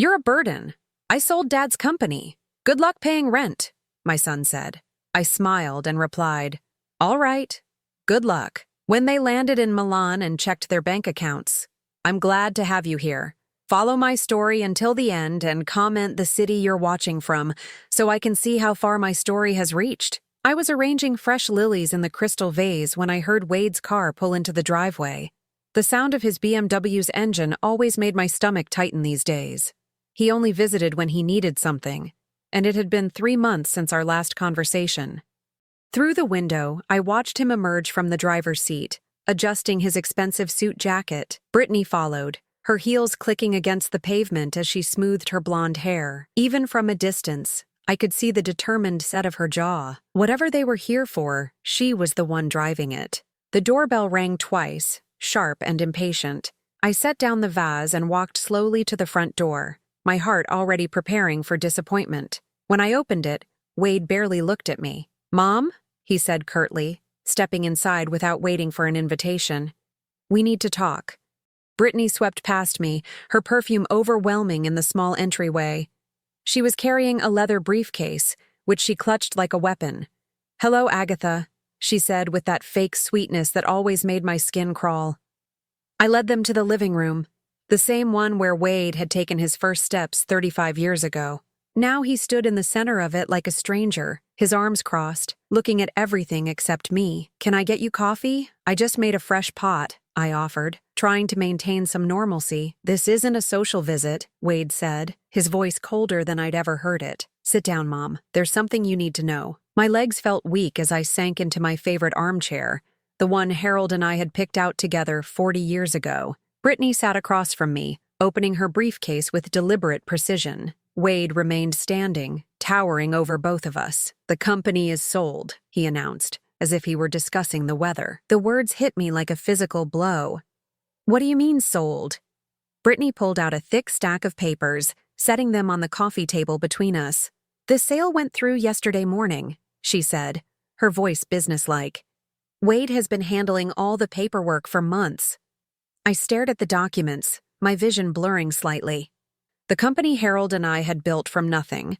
You're a burden. I sold Dad's company. Good luck paying rent, my son said. I smiled and replied, all right, good luck. When they landed in Milan and checked their bank accounts, I'm glad to have you here. Follow my story until the end and comment the city you're watching from so I can see how far my story has reached. I was arranging fresh lilies in the crystal vase when I heard Wade's car pull into the driveway. The sound of his BMW's engine always made my stomach tighten these days. He only visited when he needed something, and it had been 3 months since our last conversation. Through the window, I watched him emerge from the driver's seat, adjusting his expensive suit jacket. Brittany followed, her heels clicking against the pavement as she smoothed her blonde hair. Even from a distance, I could see the determined set of her jaw. Whatever they were here for, she was the one driving it. The doorbell rang twice, sharp and impatient. I set down the vase and walked slowly to the front door, my heart already preparing for disappointment. When I opened it, Wade barely looked at me. Mom? He said curtly, stepping inside without waiting for an invitation. We need to talk. Brittany swept past me, her perfume overwhelming in the small entryway. She was carrying a leather briefcase, which she clutched like a weapon. Hello, Agatha, she said with that fake sweetness that always made my skin crawl. I led them to the living room, the same one where Wade had taken his first steps 35 years ago. Now he stood in the center of it like a stranger, his arms crossed, looking at everything except me. Can I get you coffee? I just made a fresh pot, I offered, trying to maintain some normalcy. This isn't a social visit, Wade said, his voice colder than I'd ever heard it. Sit down, Mom. There's something you need to know. My legs felt weak as I sank into my favorite armchair, the one Harold and I had picked out together 40 years ago. Brittany sat across from me, opening her briefcase with deliberate precision. Wade remained standing, towering over both of us. The company is sold, he announced, as if he were discussing the weather. The words hit me like a physical blow. What do you mean sold? Brittany pulled out a thick stack of papers, setting them on the coffee table between us. The sale went through yesterday morning, she said, her voice businesslike. Wade has been handling all the paperwork for months. I stared at the documents, my vision blurring slightly. The company Harold and I had built from nothing,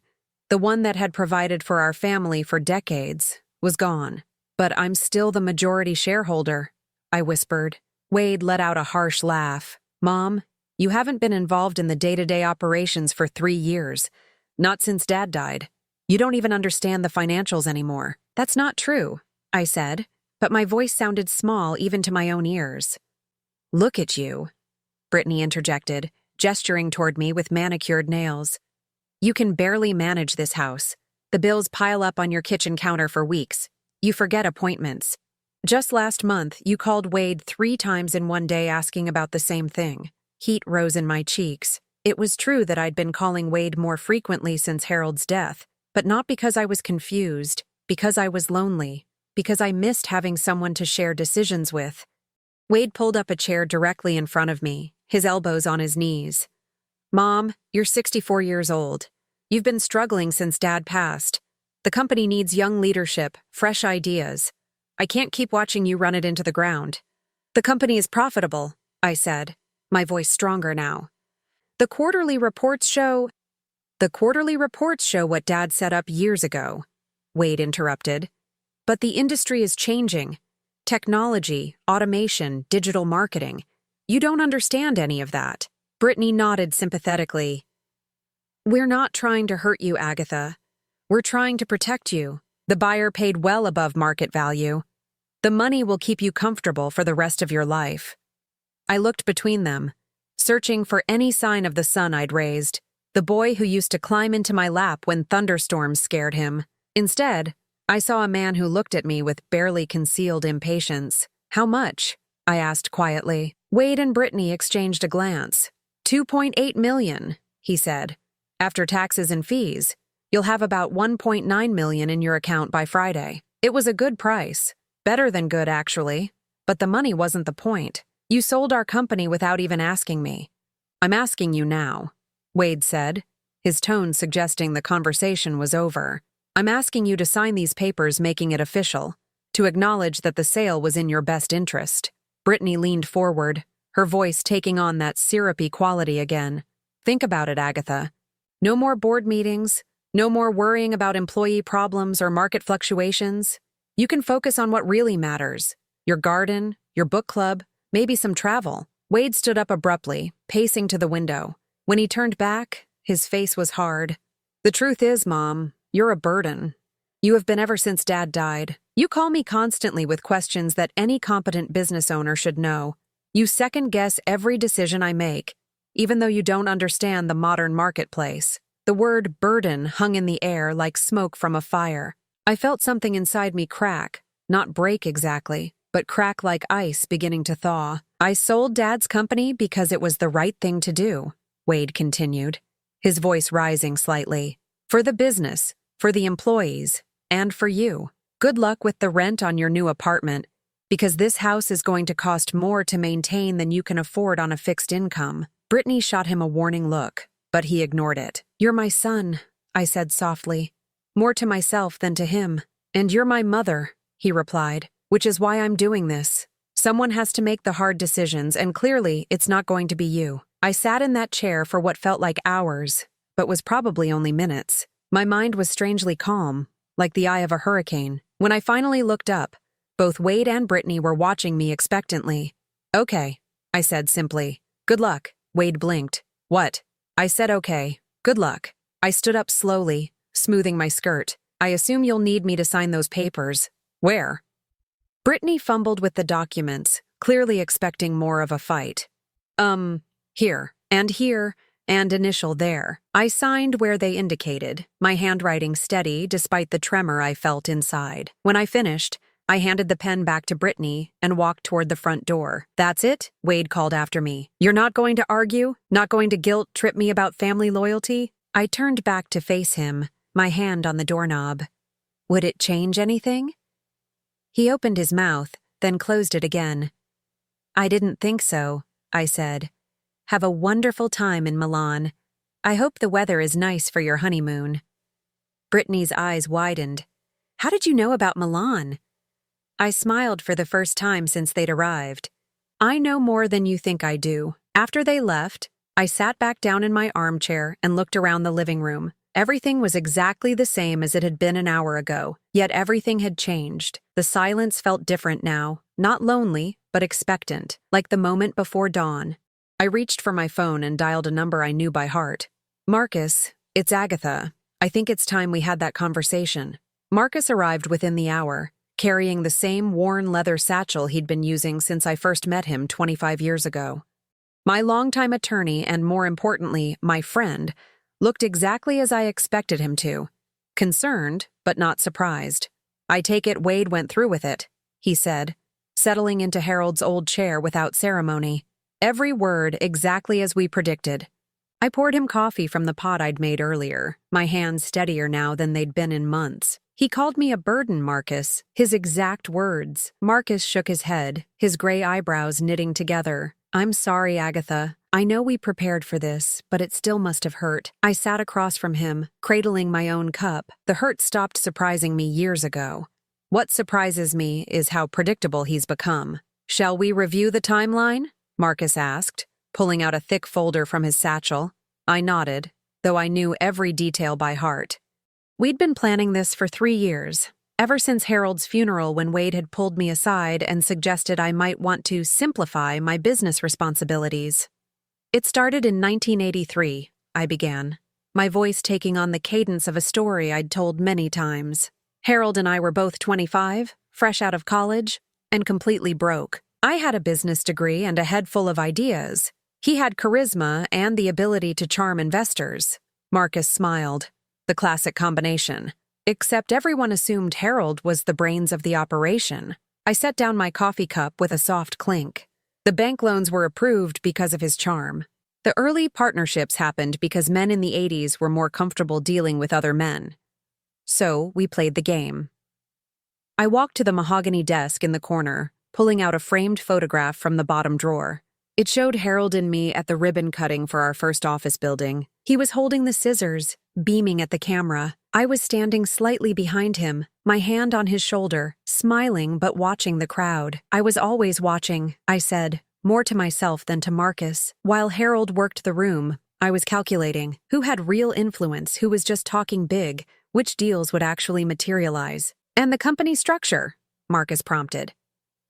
the one that had provided for our family for decades, was gone. But I'm still the majority shareholder, I whispered. Wade let out a harsh laugh. Mom, you haven't been involved in the day-to-day operations for 3 years. Not since Dad died. You don't even understand the financials anymore. That's not true, I said, but my voice sounded small even to my own ears. Look at you, Brittany interjected, gesturing toward me with manicured nails. You can barely manage this house. The bills pile up on your kitchen counter for weeks. You forget appointments. Just last month, you called Wade 3 times in one day asking about the same thing. Heat rose in my cheeks. It was true that I'd been calling Wade more frequently since Harold's death, but not because I was confused, because I was lonely, because I missed having someone to share decisions with. Wade pulled up a chair directly in front of me, his elbows on his knees. Mom, you're 64 years old. You've been struggling since Dad passed. The company needs young leadership, fresh ideas. I can't keep watching you run it into the ground. The company is profitable, I said, my voice stronger now. The quarterly reports show what Dad set up years ago, Wade interrupted. But the industry is changing. Technology, automation, digital marketing. You don't understand any of that. Brittany nodded sympathetically. We're not trying to hurt you, Agatha. We're trying to protect you. The buyer paid well above market value. The money will keep you comfortable for the rest of your life. I looked between them, searching for any sign of the son I'd raised, the boy who used to climb into my lap when thunderstorms scared him. Instead, I saw a man who looked at me with barely concealed impatience. How much? I asked quietly. Wade and Brittany exchanged a glance. $2.8 million, he said. After taxes and fees, you'll have about $1.9 million in your account by Friday. It was a good price. Better than good, actually. But the money wasn't the point. You sold our company without even asking me. I'm asking you now, Wade said, his tone suggesting the conversation was over. I'm asking you to sign these papers making it official, to acknowledge that the sale was in your best interest. Brittany leaned forward, her voice taking on that syrupy quality again. Think about it, Agatha. No more board meetings, no more worrying about employee problems or market fluctuations. You can focus on what really matters. Your garden, your book club, maybe some travel. Wade stood up abruptly, pacing to the window. When he turned back, his face was hard. The truth is, Mom, you're a burden. You have been ever since Dad died. You call me constantly with questions that any competent business owner should know. You second-guess every decision I make, even though you don't understand the modern marketplace. The word burden hung in the air like smoke from a fire. I felt something inside me crack, not break exactly, but crack like ice beginning to thaw. I sold Dad's company because it was the right thing to do, Wade continued, his voice rising slightly. For the business, for the employees, and for you. Good luck with the rent on your new apartment, because this house is going to cost more to maintain than you can afford on a fixed income. Brittany shot him a warning look, but he ignored it. You're my son, I said softly. More to myself than to him. And you're my mother, he replied, which is why I'm doing this. Someone has to make the hard decisions, and clearly it's not going to be you. I sat in that chair for what felt like hours, but was probably only minutes. My mind was strangely calm, like the eye of a hurricane. When I finally looked up, both Wade and Brittany were watching me expectantly. Okay, I said simply. Good luck. Wade blinked. What? I said okay. Good luck. I stood up slowly, smoothing my skirt. I assume you'll need me to sign those papers. Where? Brittany fumbled with the documents, clearly expecting more of a fight. Here, and initial there. I signed where they indicated, my handwriting steady despite the tremor I felt inside. When I finished, I handed the pen back to Brittany and walked toward the front door. That's it? Wade called after me. You're not going to argue? Not going to guilt-trip me about family loyalty? I turned back to face him, my hand on the doorknob. Would it change anything? He opened his mouth, then closed it again. I didn't think so, I said. Have a wonderful time in Milan. I hope the weather is nice for your honeymoon. Brittany's eyes widened. How did you know about Milan? I smiled for the first time since they'd arrived. I know more than you think I do. After they left, I sat back down in my armchair and looked around the living room. Everything was exactly the same as it had been an hour ago, yet everything had changed. The silence felt different now, not lonely, but expectant, like the moment before dawn. I reached for my phone and dialed a number I knew by heart. Marcus, it's Agatha. I think it's time we had that conversation. Marcus arrived within the hour, carrying the same worn leather satchel he'd been using since I first met him 25 years ago. My longtime attorney and, more importantly, my friend, looked exactly as I expected him to. Concerned, but not surprised. I take it Wade went through with it, he said, settling into Harold's old chair without ceremony. Every word exactly as we predicted. I poured him coffee from the pot I'd made earlier, my hands steadier now than they'd been in months. He called me a burden, Marcus, his exact words. Marcus shook his head, his gray eyebrows knitting together. I'm sorry, Agatha. I know we prepared for this, but it still must have hurt. I sat across from him, cradling my own cup. The hurt stopped surprising me years ago. What surprises me is how predictable he's become. Shall we review the timeline? Marcus asked, pulling out a thick folder from his satchel. I nodded, though I knew every detail by heart. We'd been planning this for 3 years, ever since Harold's funeral when Wade had pulled me aside and suggested I might want to simplify my business responsibilities. It started in 1983, I began, my voice taking on the cadence of a story I'd told many times. Harold and I were both 25, fresh out of college, and completely broke. I had a business degree and a head full of ideas. He had charisma and the ability to charm investors. Marcus smiled. The classic combination. Except everyone assumed Harold was the brains of the operation. I set down my coffee cup with a soft clink. The bank loans were approved because of his charm. The early partnerships happened because men in the 80s were more comfortable dealing with other men. So we played the game. I walked to the mahogany desk in the corner, pulling out a framed photograph from the bottom drawer. It showed Harold and me at the ribbon cutting for our first office building. He was holding the scissors, beaming at the camera. I was standing slightly behind him, my hand on his shoulder, smiling but watching the crowd. I was always watching, I said, more to myself than to Marcus. While Harold worked the room, I was calculating who had real influence, who was just talking big, which deals would actually materialize. And the company structure, Marcus prompted.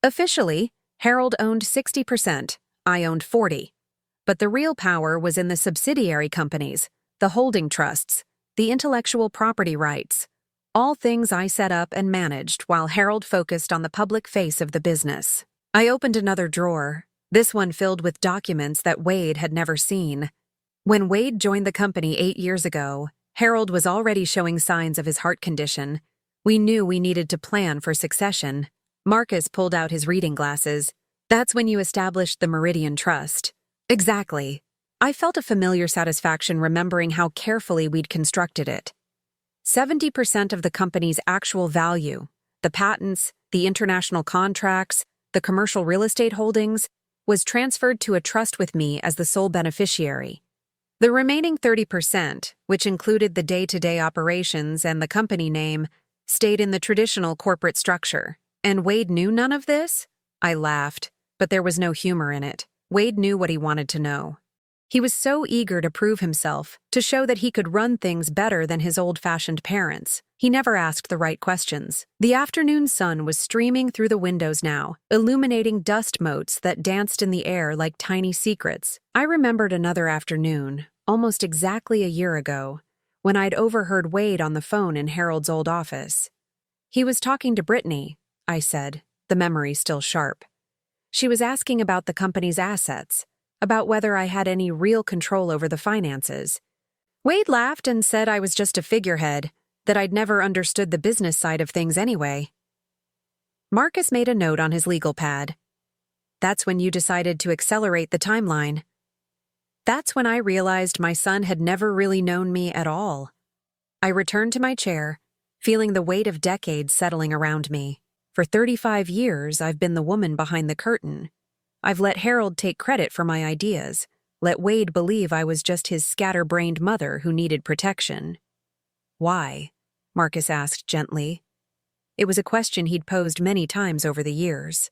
Officially, Harold owned 60%, I owned 40%. But the real power was in the subsidiary companies, the holding trusts, the intellectual property rights. All things I set up and managed while Harold focused on the public face of the business. I opened another drawer, this one filled with documents that Wade had never seen. When Wade joined the company 8 years ago, Harold was already showing signs of his heart condition. We knew we needed to plan for succession. Marcus pulled out his reading glasses. That's when you established the Meridian Trust. Exactly. I felt a familiar satisfaction remembering how carefully we'd constructed it. 70% of the company's actual value, the patents, the international contracts, the commercial real estate holdings, was transferred to a trust with me as the sole beneficiary. The remaining 30%, which included the day-to-day operations and the company name, stayed in the traditional corporate structure. And Wade knew none of this? I laughed, but there was no humor in it. Wade knew what he wanted to know. He was so eager to prove himself, to show that he could run things better than his old-fashioned parents. He never asked the right questions. The afternoon sun was streaming through the windows now, illuminating dust motes that danced in the air like tiny secrets. I remembered another afternoon, almost exactly a year ago, when I'd overheard Wade on the phone in Harold's old office. He was talking to Brittany, I said, the memory still sharp. She was asking about the company's assets, about whether I had any real control over the finances. Wade laughed and said I was just a figurehead, that I'd never understood the business side of things anyway. Marcus made a note on his legal pad. That's when you decided to accelerate the timeline. That's when I realized my son had never really known me at all. I returned to my chair, feeling the weight of decades settling around me. For 35 years, I've been the woman behind the curtain. I've let Harold take credit for my ideas, let Wade believe I was just his scatterbrained mother who needed protection. Why? Marcus asked gently. It was a question he'd posed many times over the years.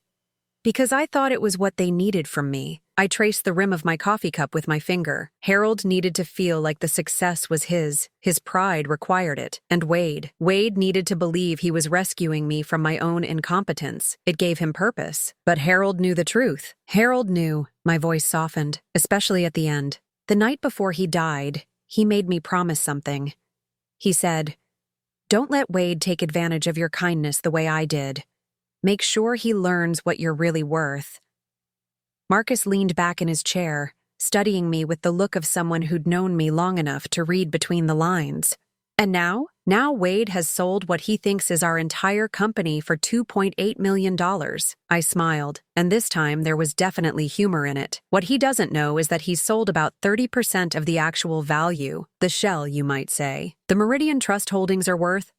Because I thought it was what they needed from me. I traced the rim of my coffee cup with my finger. Harold needed to feel like the success was his. His pride required it. And Wade needed to believe he was rescuing me from my own incompetence. It gave him purpose. But Harold knew the truth. Harold knew. My voice softened, especially at the end. The night before he died, he made me promise something. He said, "Don't let Wade take advantage of your kindness the way I did. Make sure he learns what you're really worth." Marcus leaned back in his chair, studying me with the look of someone who'd known me long enough to read between the lines. And now Wade has sold what he thinks is our entire company for $2.8 million. I smiled, and this time there was definitely humor in it. What he doesn't know is that he's sold about 30% of the actual value, the shell, you might say. The Meridian Trust holdings are worth,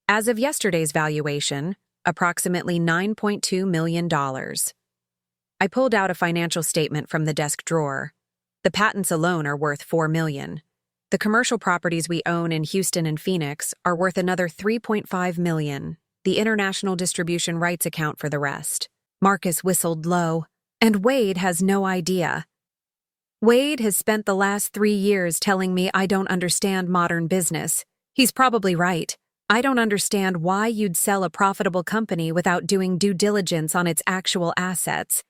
as of yesterday's valuation, approximately $9.2 million. I pulled out a financial statement from the desk drawer. The patents alone are worth $4 million. The commercial properties we own in Houston and Phoenix are worth another $3.5 million. The international distribution rights account for the rest. Marcus whistled low. And Wade has no idea. Wade has spent the last 3 years telling me I don't understand modern business. He's probably right. I don't understand why you'd sell a profitable company without doing due diligence on its actual assets.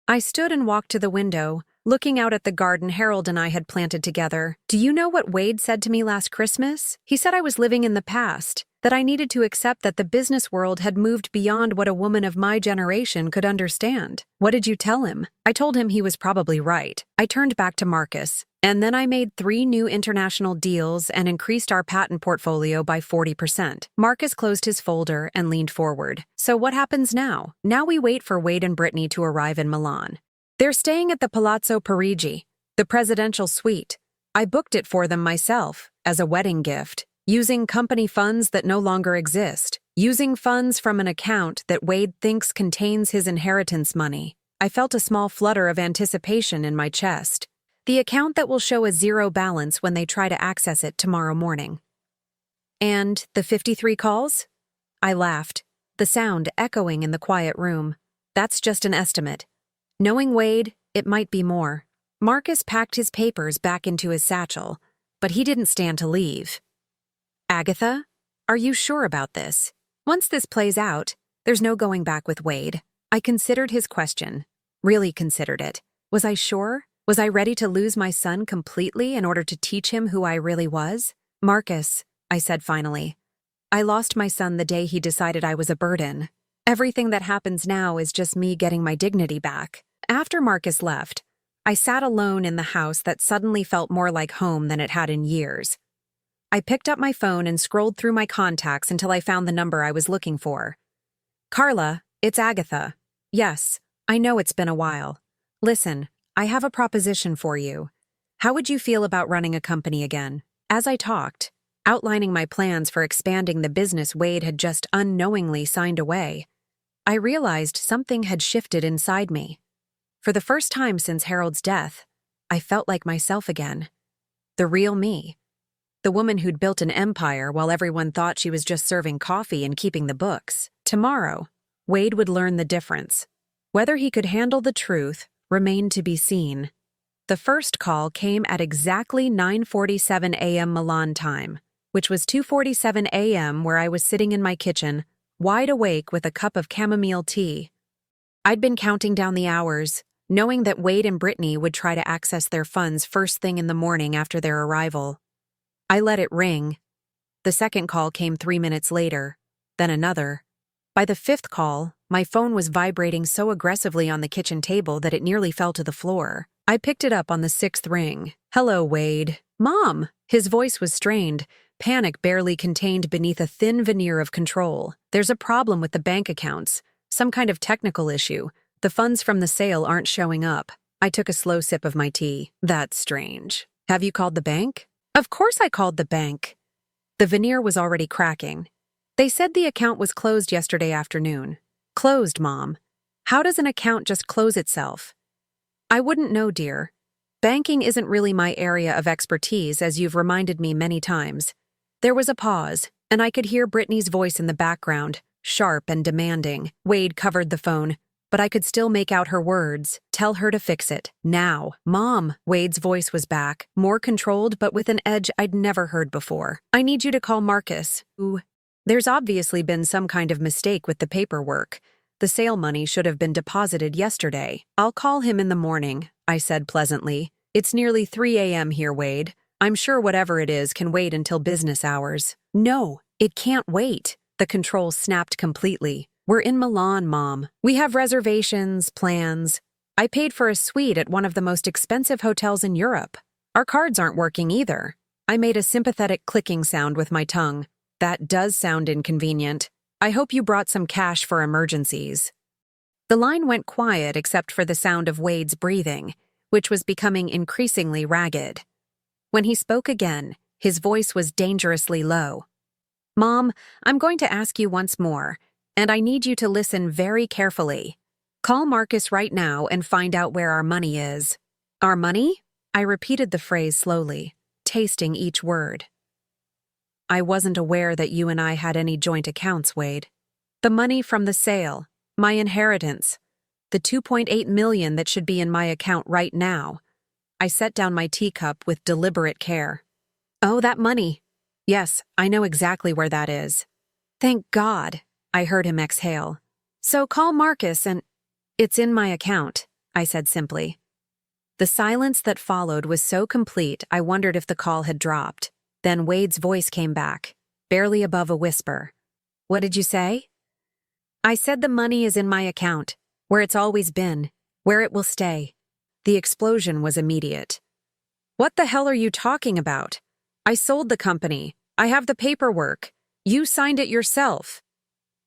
I stood and walked to the window, looking out at the garden Harold and I had planted together. Do you know what Wade said to me last Christmas? He said I was living in the past, that I needed to accept that the business world had moved beyond what a woman of my generation could understand. What did you tell him? I told him he was probably right. I turned back to Marcus, and then I made 3 new international deals and increased our patent portfolio by 40%. Marcus closed his folder and leaned forward. So what happens now? Now we wait for Wade and Brittany to arrive in Milan. They're staying at the Palazzo Parigi, the presidential suite. I booked it for them myself, as a wedding gift, using company funds that no longer exist, using funds from an account that Wade thinks contains his inheritance money. I felt a small flutter of anticipation in my chest. The account that will show a zero balance when they try to access it tomorrow morning. And the 53 calls? I laughed, the sound echoing in the quiet room. That's just an estimate. Knowing Wade, it might be more. Marcus packed his papers back into his satchel, but he didn't stand to leave. Agatha, are you sure about this? Once this plays out, there's no going back with Wade. I considered his question. Really considered it. Was I sure? Was I ready to lose my son completely in order to teach him who I really was? Marcus, I said finally. I lost my son the day he decided I was a burden. Everything that happens now is just me getting my dignity back. After Marcus left, I sat alone in the house that suddenly felt more like home than it had in years. I picked up my phone and scrolled through my contacts until I found the number I was looking for. Carla, it's Agatha. Yes, I know it's been a while. Listen, I have a proposition for you. How would you feel about running a company again? As I talked, outlining my plans for expanding the business Wade had just unknowingly signed away, I realized something had shifted inside me. For the first time since Harold's death, I felt like myself again. The real me. The woman who'd built an empire while everyone thought she was just serving coffee and keeping the books. Tomorrow, Wade would learn the difference. Whether he could handle the truth remained to be seen. The first call came at exactly 9:47 a.m. Milan time, which was 2:47 a.m. where I was sitting in my kitchen, wide awake with a cup of chamomile tea. I'd been counting down the hours, knowing that Wade and Brittany would try to access their funds first thing in the morning after their arrival. I let it ring. The second call came 3 minutes later, then another. By the fifth call, my phone was vibrating so aggressively on the kitchen table that it nearly fell to the floor. I picked it up on the sixth ring. Hello, Wade. Mom! His voice was strained, panic barely contained beneath a thin veneer of control. There's a problem with the bank accounts, some kind of technical issue. The funds from the sale aren't showing up. I took a slow sip of my tea. That's strange. Have you called the bank? Of course I called the bank. The veneer was already cracking. They said the account was closed yesterday afternoon. Closed, Mom. How does an account just close itself? I wouldn't know, dear. Banking isn't really my area of expertise, as you've reminded me many times. There was a pause, and I could hear Brittany's voice in the background, sharp and demanding. Wade covered the phone, but I could still make out her words. Tell her to fix it. Now. Mom. Wade's voice was back, more controlled but with an edge I'd never heard before. I need you to call Marcus. Ooh. There's obviously been some kind of mistake with the paperwork. The sale money should have been deposited yesterday. I'll call him in the morning, I said pleasantly. It's nearly 3 a.m. here, Wade. I'm sure whatever it is can wait until business hours. No, it can't wait. The control snapped completely. We're in Milan, Mom. We have reservations, plans. I paid for a suite at one of the most expensive hotels in Europe. Our cards aren't working either. I made a sympathetic clicking sound with my tongue. That does sound inconvenient. I hope you brought some cash for emergencies. The line went quiet except for the sound of Wade's breathing, which was becoming increasingly ragged. When he spoke again, his voice was dangerously low. Mom, I'm going to ask you once more, and I need you to listen very carefully. Call Marcus right now and find out where our money is. Our money? I repeated the phrase slowly, tasting each word. I wasn't aware that you and I had any joint accounts, Wade. The money from the sale, my inheritance, the $2.8 million that should be in my account right now. I set down my teacup with deliberate care. Oh, that money. Yes, I know exactly where that is. Thank God, I heard him exhale. So call Marcus and... It's in my account, I said simply. The silence that followed was so complete I wondered if the call had dropped. Then Wade's voice came back, barely above a whisper. What did you say? I said the money is in my account, where it's always been, where it will stay. The explosion was immediate. What the hell are you talking about? I sold the company. I have the paperwork. You signed it yourself.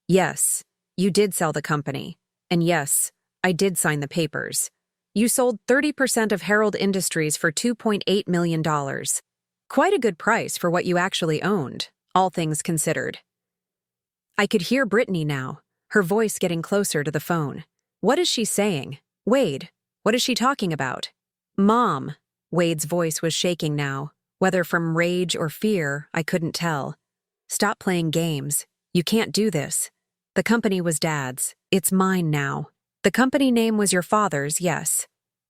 Yes, you did sell the company. And yes, I did sign the papers. You sold 30% of Herald Industries for $2.8 million. Quite a good price for what you actually owned, all things considered. I could hear Brittany now, her voice getting closer to the phone. What is she saying? Wade, what is she talking about? Mom. Wade's voice was shaking now. Whether from rage or fear, I couldn't tell. Stop playing games. You can't do this. The company was Dad's. It's mine now. The company name was your father's, yes.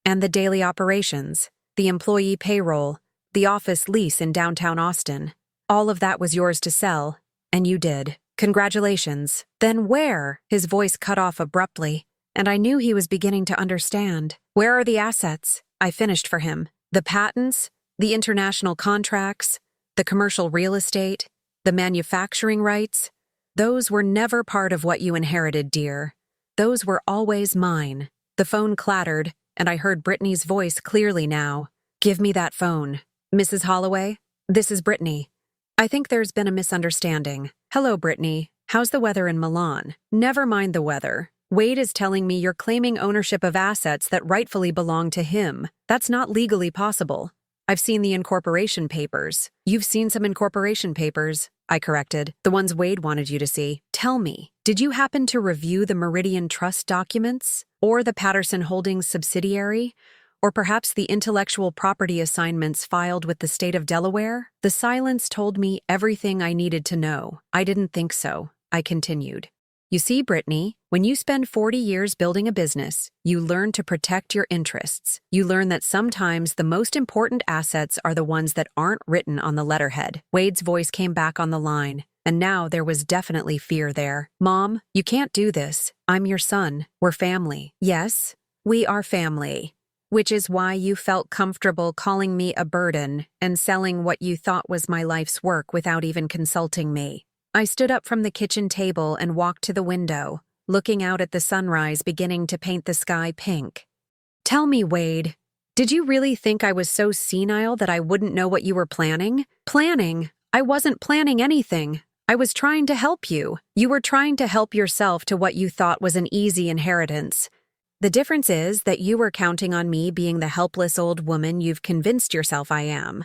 And the daily operations, the employee payroll, the office lease in downtown Austin. All of that was yours to sell, and you did. Congratulations. Then where? His voice cut off abruptly, and I knew he was beginning to understand. Where are the assets? I finished for him. The patents, the international contracts, the commercial real estate, the manufacturing rights. Those were never part of what you inherited, dear. Those were always mine. The phone clattered, and I heard Brittany's voice clearly now. Give me that phone. Mrs. Holloway, this is Brittany. I think there's been a misunderstanding. Hello, Brittany. How's the weather in Milan? Never mind the weather. Wade is telling me you're claiming ownership of assets that rightfully belong to him. That's not legally possible. I've seen the incorporation papers. You've seen some incorporation papers, I corrected. The ones Wade wanted you to see. Tell me, did you happen to review the Meridian Trust documents? Or the Patterson Holdings subsidiary? Or perhaps the intellectual property assignments filed with the state of Delaware? The silence told me everything I needed to know. I didn't think so, I continued. You see, Brittany, when you spend 40 years building a business, you learn to protect your interests. You learn that sometimes the most important assets are the ones that aren't written on the letterhead. Wade's voice came back on the line, and now there was definitely fear there. Mom, you can't do this. I'm your son. We're family. Yes, we are family. Which is why you felt comfortable calling me a burden and selling what you thought was my life's work without even consulting me. I stood up from the kitchen table and walked to the window, looking out at the sunrise beginning to paint the sky pink. Tell me, Wade, did you really think I was so senile that I wouldn't know what you were planning? Planning? I wasn't planning anything. I was trying to help you. You were trying to help yourself to what you thought was an easy inheritance. The difference is that you were counting on me being the helpless old woman you've convinced yourself I am.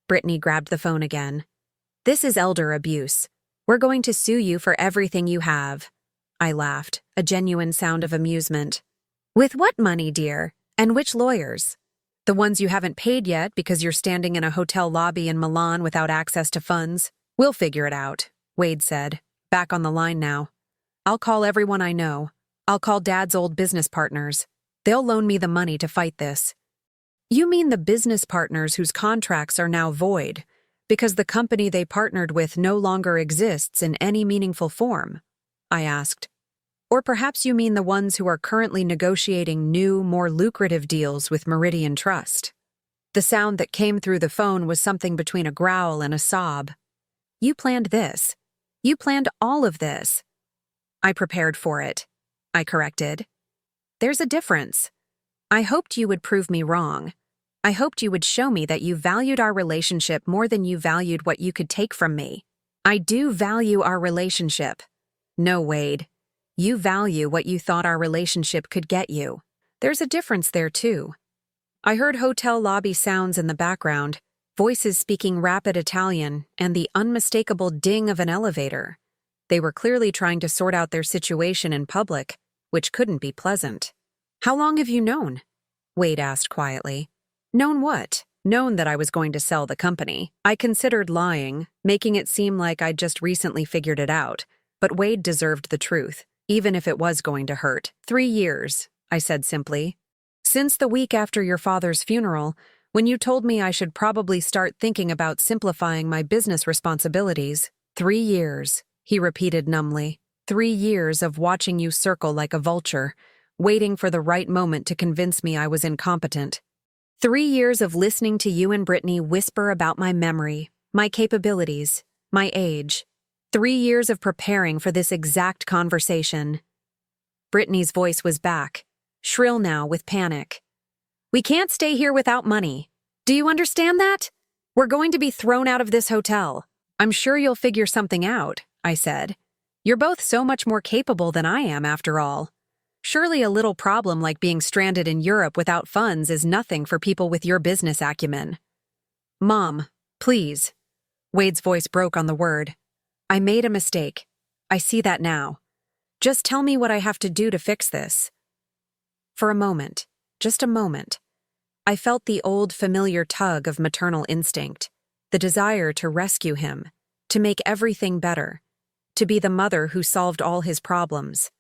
Brittany grabbed the phone again. This is elder abuse. We're going to sue you for everything you have. I laughed, a genuine sound of amusement. With what money, dear? And which lawyers? The ones you haven't paid yet because you're standing in a hotel lobby in Milan without access to funds? We'll figure it out, Wade said, back on the line now. I'll call everyone I know. I'll call Dad's old business partners. They'll loan me the money to fight this. You mean the business partners whose contracts are now void, because the company they partnered with no longer exists in any meaningful form? I asked. Or perhaps you mean the ones who are currently negotiating new, more lucrative deals with Meridian Trust. The sound that came through the phone was something between a growl and a sob. You planned this. You planned all of this. I prepared for it, I corrected. There's a difference. I hoped you would prove me wrong. I hoped you would show me that you valued our relationship more than you valued what you could take from me. I do value our relationship. No, Wade. You value what you thought our relationship could get you. There's a difference there, too. I heard hotel lobby sounds in the background, voices speaking rapid Italian, and the unmistakable ding of an elevator. They were clearly trying to sort out their situation in public, which couldn't be pleasant. How long have you known? Wade asked quietly. Known what? Known that I was going to sell the company. I considered lying, making it seem like I'd just recently figured it out, but Wade deserved the truth, even if it was going to hurt. 3 years, I said simply. Since the week after your father's funeral, when you told me I should probably start thinking about simplifying my business responsibilities. 3 years, he repeated numbly. 3 years of watching you circle like a vulture, waiting for the right moment to convince me I was incompetent. 3 years of listening to you and Brittany whisper about my memory, my capabilities, my age. 3 years of preparing for this exact conversation. Brittany's voice was back, shrill now with panic. We can't stay here without money. Do you understand that? We're going to be thrown out of this hotel. I'm sure you'll figure something out, I said. You're both so much more capable than I am, after all. Surely a little problem like being stranded in Europe without funds is nothing for people with your business acumen. Mom, please. Wade's voice broke on the word. I made a mistake. I see that now. Just tell me what I have to do to fix this. For a moment, just a moment, I felt the old familiar tug of maternal instinct, the desire to rescue him, to make everything better, to be the mother who solved all his problems.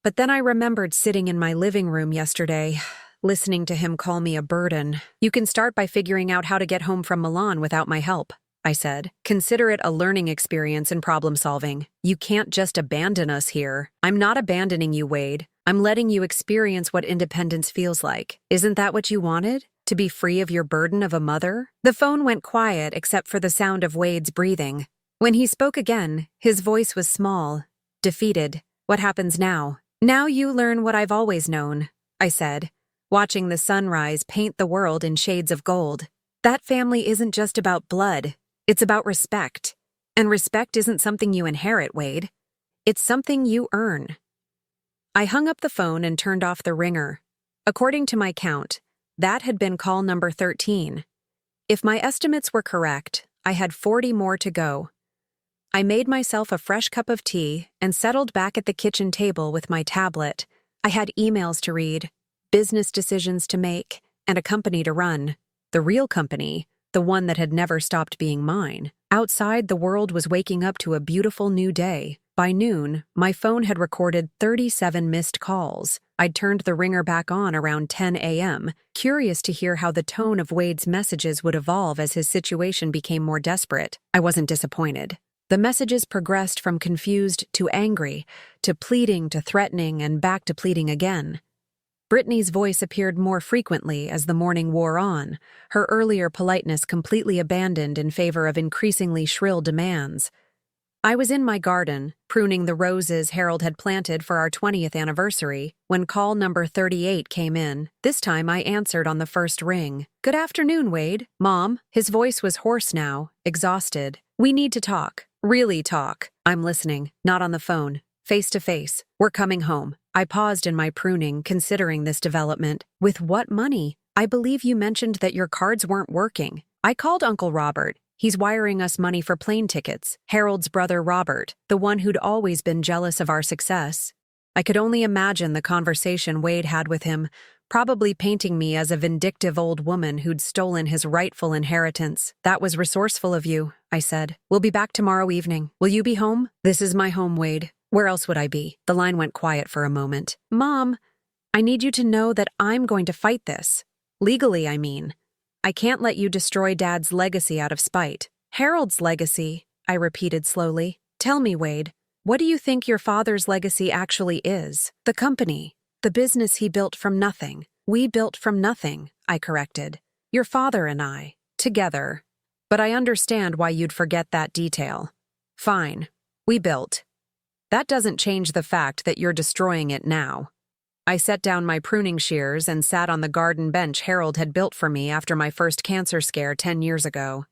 But then I remembered sitting in my living room yesterday, listening to him call me a burden. You can start by figuring out how to get home from Milan without my help, I said. Consider it a learning experience in problem solving. You can't just abandon us here. I'm not abandoning you, Wade. I'm letting you experience what independence feels like. Isn't that what you wanted? To be free of your burden of a mother? The phone went quiet except for the sound of Wade's breathing. When he spoke again, his voice was small, defeated. What happens now? Now you learn what I've always known, I said, watching the sunrise paint the world in shades of gold. That family isn't just about blood. It's about respect. And respect isn't something you inherit, Wade. It's something you earn. I hung up the phone and turned off the ringer. According to my count, that had been call number 13. If my estimates were correct, I had 40 more to go. I made myself a fresh cup of tea and settled back at the kitchen table with my tablet. I had emails to read, business decisions to make, and a company to run. The real company, the one that had never stopped being mine. Outside, the world was waking up to a beautiful new day. By noon, my phone had recorded 37 missed calls. I'd turned the ringer back on around 10 a.m., curious to hear how the tone of Wade's messages would evolve as his situation became more desperate. I wasn't disappointed. The messages progressed from confused to angry, to pleading to threatening, and back to pleading again. Brittany's voice appeared more frequently as the morning wore on, her earlier politeness completely abandoned in favor of increasingly shrill demands. I was in my garden, pruning the roses Harold had planted for our 20th anniversary, when call number 38 came in. This time I answered on the first ring. "Good afternoon, Wade." "Mom." His voice was hoarse now, exhausted. "We need to talk. Really talk." "I'm listening. Not on the phone. Face to face. We're coming home." I paused in my pruning, considering this development. "With what money? I believe you mentioned that your cards weren't working." "I called Uncle Robert. He's wiring us money for plane tickets." Harold's brother Robert, the one who'd always been jealous of our success. I could only imagine the conversation Wade had with him, probably painting me as a vindictive old woman who'd stolen his rightful inheritance. "That was resourceful of you," I said. "We'll be back tomorrow evening. Will you be home?" "This is my home, Wade. Where else would I be?" The line went quiet for a moment. "Mom, I need you to know that I'm going to fight this. Legally, I mean. I can't let you destroy Dad's legacy out of spite." "Harold's legacy," I repeated slowly. "Tell me, Wade, what do you think your father's legacy actually is?" "The company. The business he built from nothing." "We built from nothing," I corrected. "Your father and I. Together. But I understand why you'd forget that detail." "Fine. We built. That doesn't change the fact that you're destroying it now." I set down my pruning shears and sat on the garden bench Harold had built for me after my first cancer scare 10 years ago.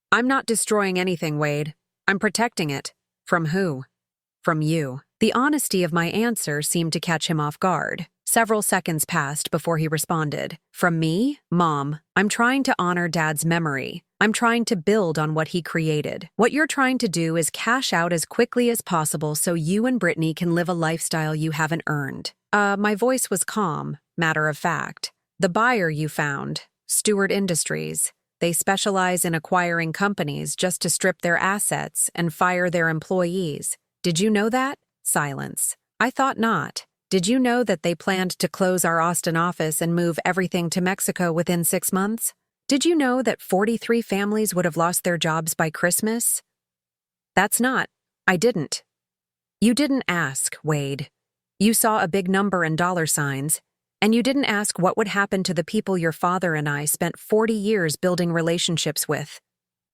"I'm not destroying anything, Wade. I'm protecting it." "From who?" "From you." The honesty of my answer seemed to catch him off guard. Several seconds passed before he responded. "From me? Mom, I'm trying to honor Dad's memory. I'm trying to build on what he created. What you're trying to do is cash out as quickly as possible so you and Brittany can live a lifestyle you haven't earned." My voice was calm, matter of fact. "The buyer you found, Stewart Industries. They specialize in acquiring companies just to strip their assets and fire their employees. Did you know that?" Silence. "I thought not. Did you know that they planned to close our Austin office and move everything to Mexico within 6 months? Did you know that 43 families would have lost their jobs by Christmas?" "That's not. I didn't." "You didn't ask, Wade. You saw a big number in dollar signs, and you didn't ask what would happen to the people your father and I spent 40 years building relationships with."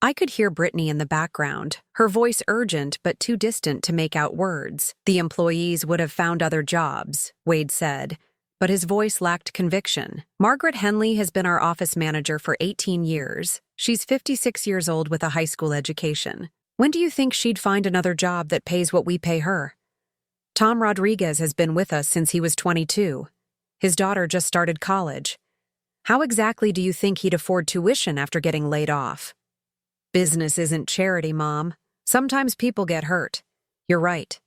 I could hear Brittany in the background, her voice urgent but too distant to make out words. "The employees would have found other jobs," Wade said, but his voice lacked conviction. "Margaret Henley has been our office manager for 18 years. She's 56 years old with a high school education. When do you think she'd find another job that pays what we pay her? Tom Rodriguez has been with us since he was 22. His daughter just started college. How exactly do you think he'd afford tuition after getting laid off?" "Business isn't charity, Mom. Sometimes people get hurt. You're right.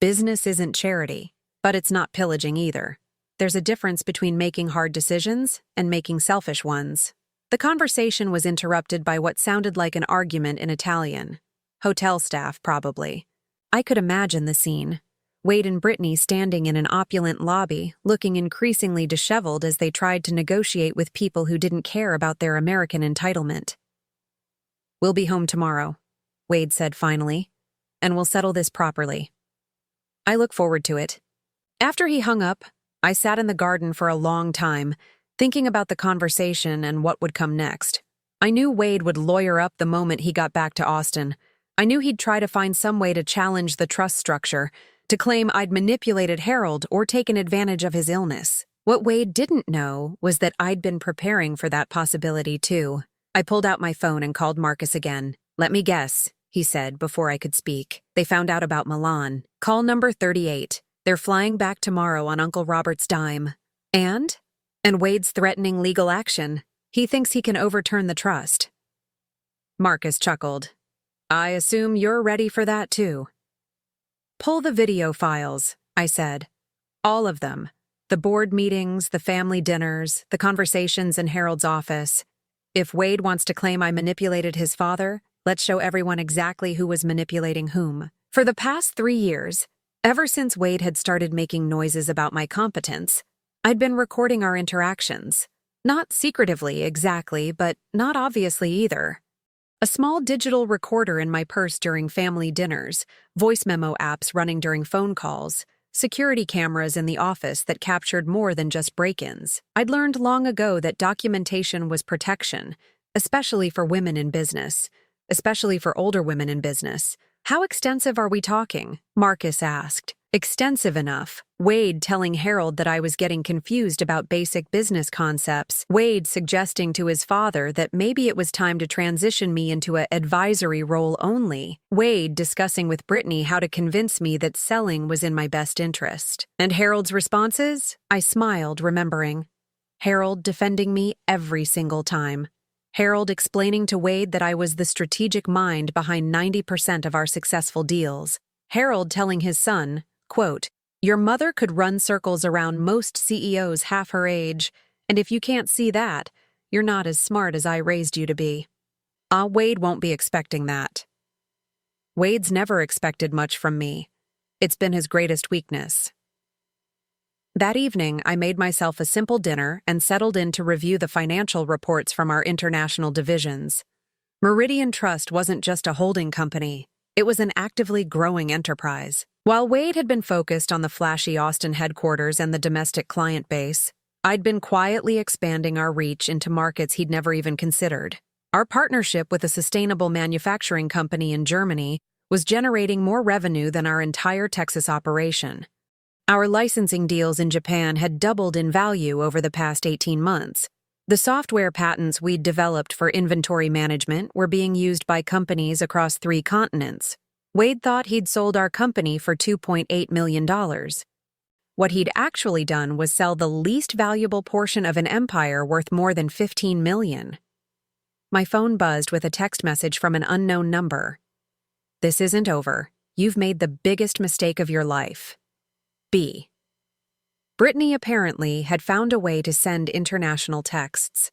Business isn't charity, but it's not pillaging either. There's a difference between making hard decisions and making selfish ones." The conversation was interrupted by what sounded like an argument in Italian. Hotel staff, probably. I could imagine the scene. Wade and Brittany standing in an opulent lobby, looking increasingly disheveled as they tried to negotiate with people who didn't care about their American entitlement. "We'll be home tomorrow," Wade said finally, "and we'll settle this properly. I look forward to it." After he hung up, I sat in the garden for a long time, thinking about the conversation and what would come next. I knew Wade would lawyer up the moment he got back to Austin. I knew he'd try to find some way to challenge the trust structure, to claim I'd manipulated Harold or taken advantage of his illness. What Wade didn't know was that I'd been preparing for that possibility too. I pulled out my phone and called Marcus again. "Let me guess," he said before I could speak. "They found out about Milan. Call number 38. They're flying back tomorrow on Uncle Robert's dime." And Wade's threatening legal action. He thinks he can overturn the trust. Marcus chuckled. "I assume you're ready for that too." "Pull the video files," I said. "All of them. The board meetings, the family dinners, the conversations in Harold's office. If Wade wants to claim I manipulated his father, let's show everyone exactly who was manipulating whom." For the past 3 years, ever since Wade had started making noises about my competence, I'd been recording our interactions. Not secretively, exactly, but not obviously either. A small digital recorder in my purse during family dinners, voice memo apps running during phone calls, security cameras in the office that captured more than just break-ins. I'd learned long ago that documentation was protection, especially for women in business, especially for older women in business. "How extensive are we talking?" Marcus asked. "Extensive enough." Wade telling Harold that I was getting confused about basic business concepts. Wade suggesting to his father that maybe it was time to transition me into an advisory role only. Wade discussing with Brittany how to convince me that selling was in my best interest. And Harold's responses? I smiled, remembering. Harold defending me every single time. Harold explaining to Wade that I was the strategic mind behind 90% of our successful deals. Harold telling his son, quote, "Your mother could run circles around most CEOs half her age, and if you can't see that, you're not as smart as I raised you to be." Wade won't be expecting that. Wade's never expected much from me. It's been his greatest weakness. That evening, I made myself a simple dinner and settled in to review the financial reports from our international divisions. Meridian Trust wasn't just a holding company. It was an actively growing enterprise. While Wade had been focused on the flashy Austin headquarters and the domestic client base, I'd been quietly expanding our reach into markets he'd never even considered. Our partnership with a sustainable manufacturing company in Germany was generating more revenue than our entire Texas operation. Our licensing deals in Japan had doubled in value over the past 18 months. The software patents we'd developed for inventory management were being used by companies across 3 continents. Wade thought he'd sold our company for $2.8 million. What he'd actually done was sell the least valuable portion of an empire worth more than $15 million. My phone buzzed with a text message from an unknown number. "This isn't over. You've made the biggest mistake of your life. B." Brittany apparently had found a way to send international texts.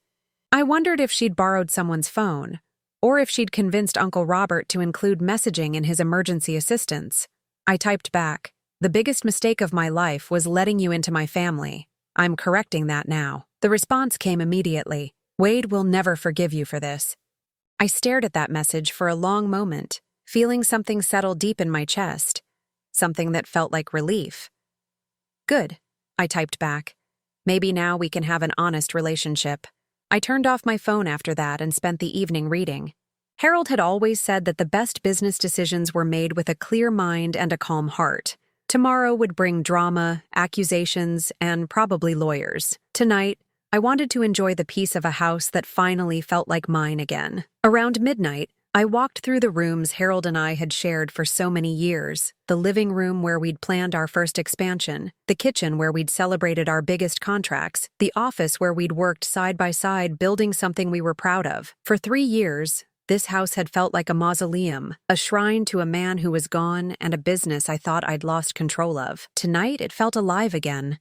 I wondered if she'd borrowed someone's phone, or if she'd convinced Uncle Robert to include messaging in his emergency assistance. I typed back, "The biggest mistake of my life was letting you into my family. I'm correcting that now." The response came immediately. "Wade will never forgive you for this." I stared at that message for a long moment, feeling something settle deep in my chest, something that felt like relief. "Good," I typed back. "Maybe now we can have an honest relationship." I turned off my phone after that and spent the evening reading. Harold had always said that the best business decisions were made with a clear mind and a calm heart. Tomorrow would bring drama, accusations, and probably lawyers. Tonight, I wanted to enjoy the peace of a house that finally felt like mine again. Around midnight, I walked through the rooms Harold and I had shared for so many years. The living room where we'd planned our first expansion, the kitchen where we'd celebrated our biggest contracts, the office where we'd worked side by side building something we were proud of. For 3 years, this house had felt like a mausoleum, a shrine to a man who was gone and a business I thought I'd lost control of. Tonight, it felt alive again.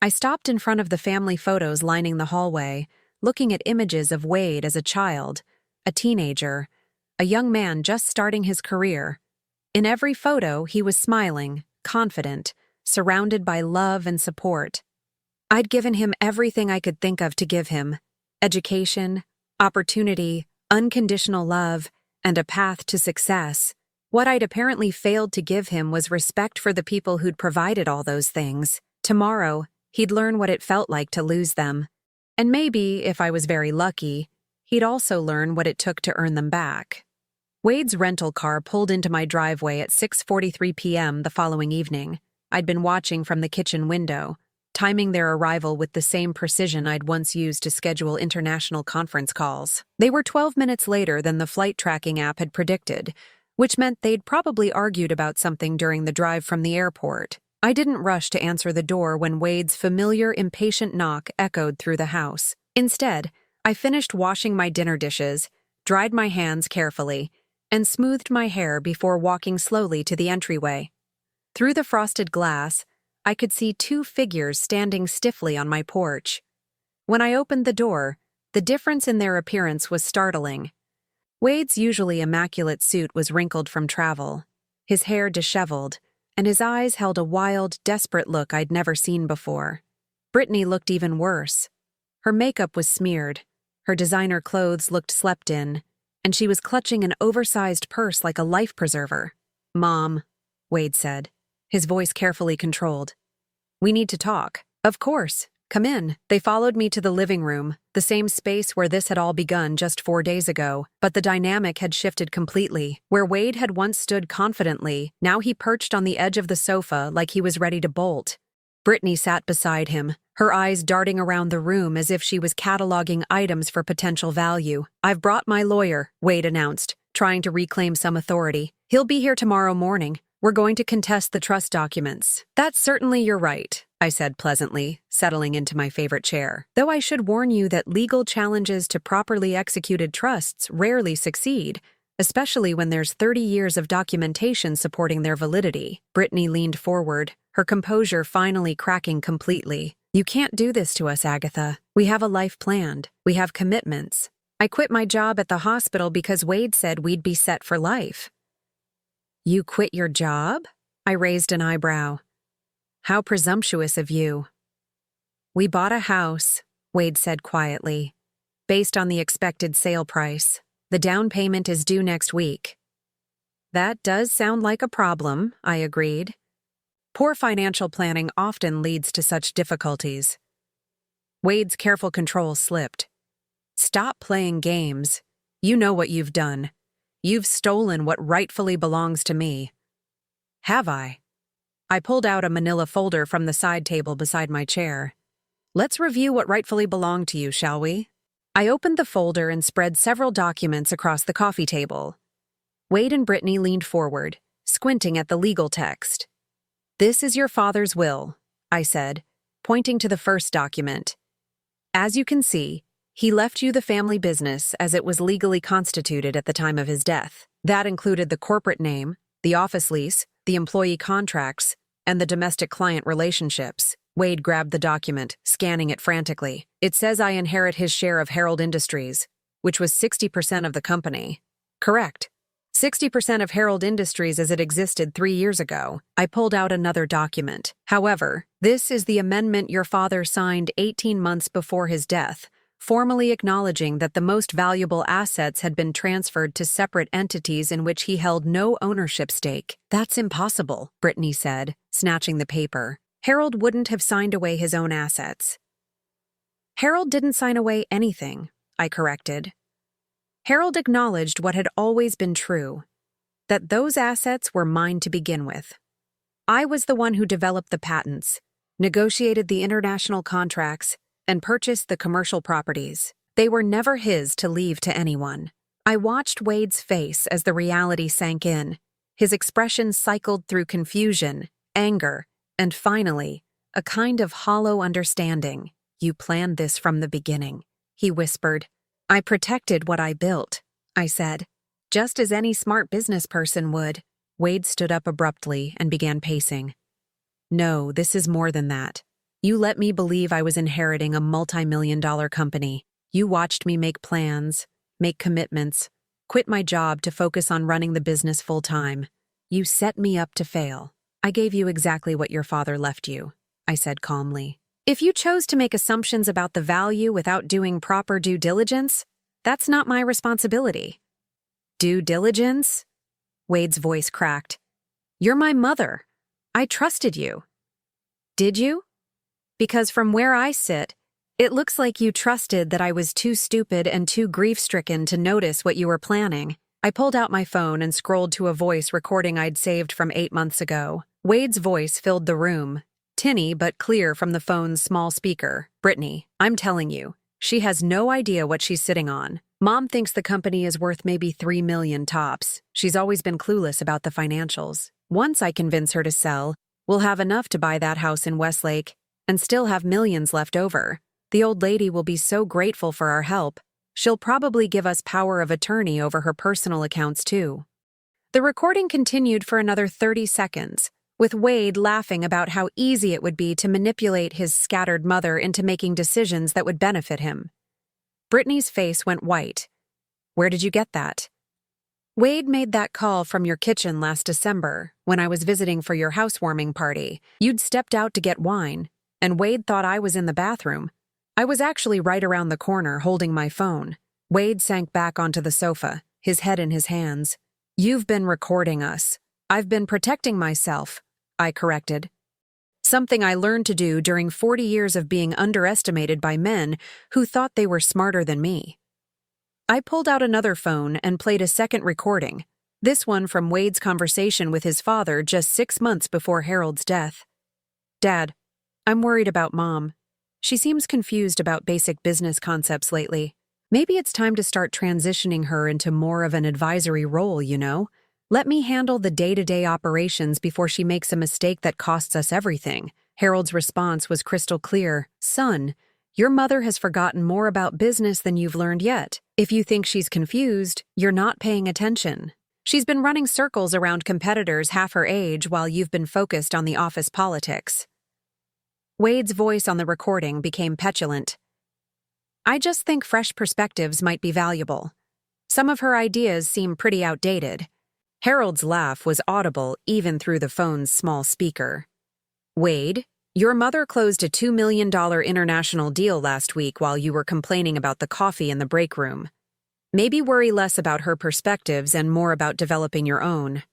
I stopped in front of the family photos lining the hallway, looking at images of Wade as a child, a teenager, a young man just starting his career. In every photo, he was smiling, confident, surrounded by love and support. I'd given him everything I could think of to give him: education, opportunity, unconditional love, and a path to success. What I'd apparently failed to give him was respect for the people who'd provided all those things. Tomorrow, he'd learn what it felt like to lose them. And maybe, if I was very lucky, he'd also learn what it took to earn them back. Wade's rental car pulled into my driveway at 6:43 p.m. the following evening. I'd been watching from the kitchen window, timing their arrival with the same precision I'd once used to schedule international conference calls. They were 12 minutes later than the flight tracking app had predicted, which meant they'd probably argued about something during the drive from the airport. I didn't rush to answer the door when Wade's familiar, impatient knock echoed through the house. Instead, I finished washing my dinner dishes, dried my hands carefully, and smoothed my hair before walking slowly to the entryway. Through the frosted glass, I could see two figures standing stiffly on my porch. When I opened the door, the difference in their appearance was startling. Wade's usually immaculate suit was wrinkled from travel, his hair disheveled, and his eyes held a wild, desperate look I'd never seen before. Brittany looked even worse. Her makeup was smeared, her designer clothes looked slept in, and she was clutching an oversized purse like a life preserver. "Mom," Wade said, his voice carefully controlled. "We need to talk." "Of course. Come in." They followed me to the living room, the same space where this had all begun just 4 days ago, but the dynamic had shifted completely. Where Wade had once stood confidently, now he perched on the edge of the sofa like he was ready to bolt. Brittany sat beside him, her eyes darting around the room as if she was cataloging items for potential value. "I've brought my lawyer," Wade announced, trying to reclaim some authority. "He'll be here tomorrow morning. We're going to contest the trust documents." "That's certainly your right," I said pleasantly, settling into my favorite chair. "Though I should warn you that legal challenges to properly executed trusts rarely succeed, especially when there's 30 years of documentation supporting their validity." Brittany leaned forward, her composure finally cracking completely. "You can't do this to us, Agatha. We have a life planned. We have commitments. I quit my job at the hospital because Wade said we'd be set for life." "You quit your job?" I raised an eyebrow. "How presumptuous of you." "We bought a house," Wade said quietly, "based on the expected sale price. The down payment is due next week." "That does sound like a problem," I agreed. "Poor financial planning often leads to such difficulties." Wade's careful control slipped. "Stop playing games. You know what you've done. You've stolen what rightfully belongs to me." "Have I?" I pulled out a manila folder from the side table beside my chair. "Let's review what rightfully belonged to you, shall we?" I opened the folder and spread several documents across the coffee table. Wade and Brittany leaned forward, squinting at the legal text. "This is your father's will," I said, pointing to the first document. "As you can see, he left you the family business as it was legally constituted at the time of his death. That included the corporate name, the office lease, the employee contracts, and the domestic client relationships." Wade grabbed the document, scanning it frantically. "It says I inherit his share of Herald Industries, which was 60% of the company." "Correct. 60% of Herald Industries as it existed 3 years ago." I pulled out another document. "However, this is the amendment your father signed 18 months before his death, formally acknowledging that the most valuable assets had been transferred to separate entities in which he held no ownership stake." "That's impossible," Brittany said, snatching the paper. "Harold wouldn't have signed away his own assets." "Harold didn't sign away anything," I corrected. "Harold acknowledged what had always been true, that those assets were mine to begin with. I was the one who developed the patents, negotiated the international contracts, and purchased the commercial properties. They were never his to leave to anyone." I watched Wade's face as the reality sank in. His expression cycled through confusion, anger, and finally, a kind of hollow understanding. "You planned this from the beginning," he whispered. "I protected what I built," I said. "Just as any smart business person would." Wade stood up abruptly and began pacing. "No, this is more than that. You let me believe I was inheriting a multi-million-dollar company. You watched me make plans, make commitments, quit my job to focus on running the business full-time. You set me up to fail." I gave you exactly what your father left you, I said calmly. If you chose to make assumptions about the value without doing proper due diligence, that's not my responsibility. Due diligence? Wade's voice cracked. You're my mother. I trusted you. Did you? Because from where I sit, it looks like you trusted that I was too stupid and too grief-stricken to notice what you were planning. I pulled out my phone and scrolled to a voice recording I'd saved from 8 months ago. Wade's voice filled the room, tinny but clear from the phone's small speaker. Brittany, I'm telling you, she has no idea what she's sitting on. Mom thinks the company is worth maybe $3 million tops. She's always been clueless about the financials. Once I convince her to sell, we'll have enough to buy that house in Westlake and still have millions left over. The old lady will be so grateful for our help. She'll probably give us power of attorney over her personal accounts too. The recording continued for another 30 seconds, with Wade laughing about how easy it would be to manipulate his scattered mother into making decisions that would benefit him. Brittany's face went white. Where did you get that? Wade made that call from your kitchen last December, when I was visiting for your housewarming party. You'd stepped out to get wine, and Wade thought I was in the bathroom. I was actually right around the corner holding my phone. Wade sank back onto the sofa, his head in his hands. You've been recording us. I've been protecting myself, I corrected. Something I learned to do during 40 years of being underestimated by men who thought they were smarter than me. I pulled out another phone and played a second recording, this one from Wade's conversation with his father just 6 months before Harold's death. Dad, I'm worried about Mom. She seems confused about basic business concepts lately. Maybe it's time to start transitioning her into more of an advisory role, you know? Let me handle the day-to-day operations before she makes a mistake that costs us everything. Harold's response was crystal clear. Son, your mother has forgotten more about business than you've learned yet. If you think she's confused, you're not paying attention. She's been running circles around competitors half her age while you've been focused on the office politics. Wade's voice on the recording became petulant. I just think fresh perspectives might be valuable. Some of her ideas seem pretty outdated. Harold's laugh was audible even through the phone's small speaker. Wade, your mother closed a $2 million international deal last week while you were complaining about the coffee in the break room. Maybe worry less about her perspectives and more about developing your own.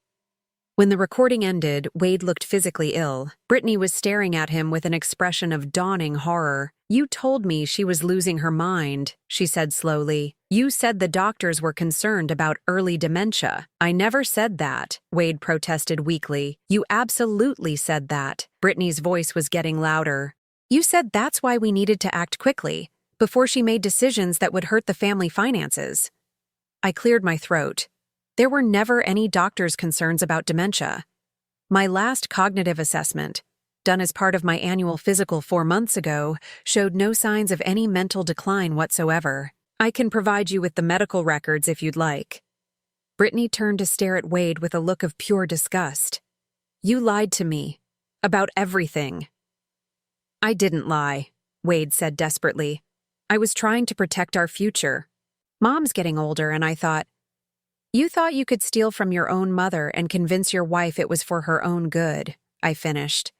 When the recording ended, Wade looked physically ill. Brittany was staring at him with an expression of dawning horror. You told me she was losing her mind, she said slowly. You said the doctors were concerned about early dementia. I never said that, Wade protested weakly. You absolutely said that. Brittany's voice was getting louder. You said that's why we needed to act quickly, before she made decisions that would hurt the family finances. I cleared my throat. There were never any doctor's concerns about dementia. My last cognitive assessment, done as part of my annual physical 4 months ago, showed no signs of any mental decline whatsoever. I can provide you with the medical records if you'd like. Brittany turned to stare at Wade with a look of pure disgust. You lied to me. About everything. I didn't lie, Wade said desperately. I was trying to protect our future. Mom's getting older, and I thought, you thought you could steal from your own mother and convince your wife it was for her own good, I finished.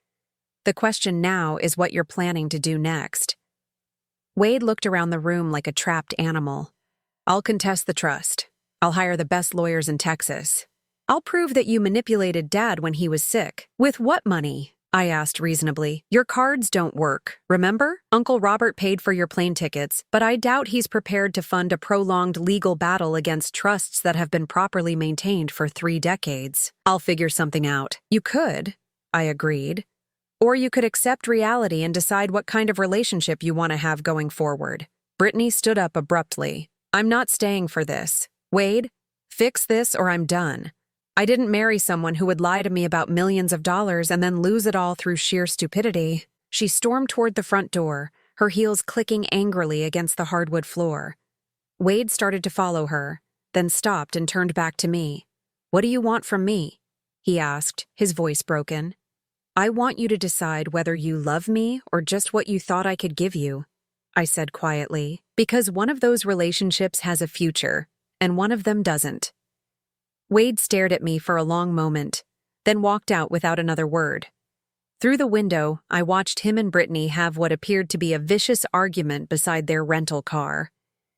The question now is what you're planning to do next. Wade looked around the room like a trapped animal. I'll contest the trust. I'll hire the best lawyers in Texas. I'll prove that you manipulated Dad when he was sick. With what money? I asked reasonably. Your cards don't work, remember? Uncle Robert paid for your plane tickets, but I doubt he's prepared to fund a prolonged legal battle against trusts that have been properly maintained for 3 decades. I'll figure something out. You could, I agreed. Or you could accept reality and decide what kind of relationship you want to have going forward. Brittany stood up abruptly. I'm not staying for this. Wade, fix this or I'm done. I didn't marry someone who would lie to me about millions of dollars and then lose it all through sheer stupidity. She stormed toward the front door, her heels clicking angrily against the hardwood floor. Wade started to follow her, then stopped and turned back to me. What do you want from me? He asked, his voice broken. I want you to decide whether you love me or just what you thought I could give you, I said quietly, because one of those relationships has a future, and one of them doesn't. Wade stared at me for a long moment, then walked out without another word. Through the window, I watched him and Brittany have what appeared to be a vicious argument beside their rental car.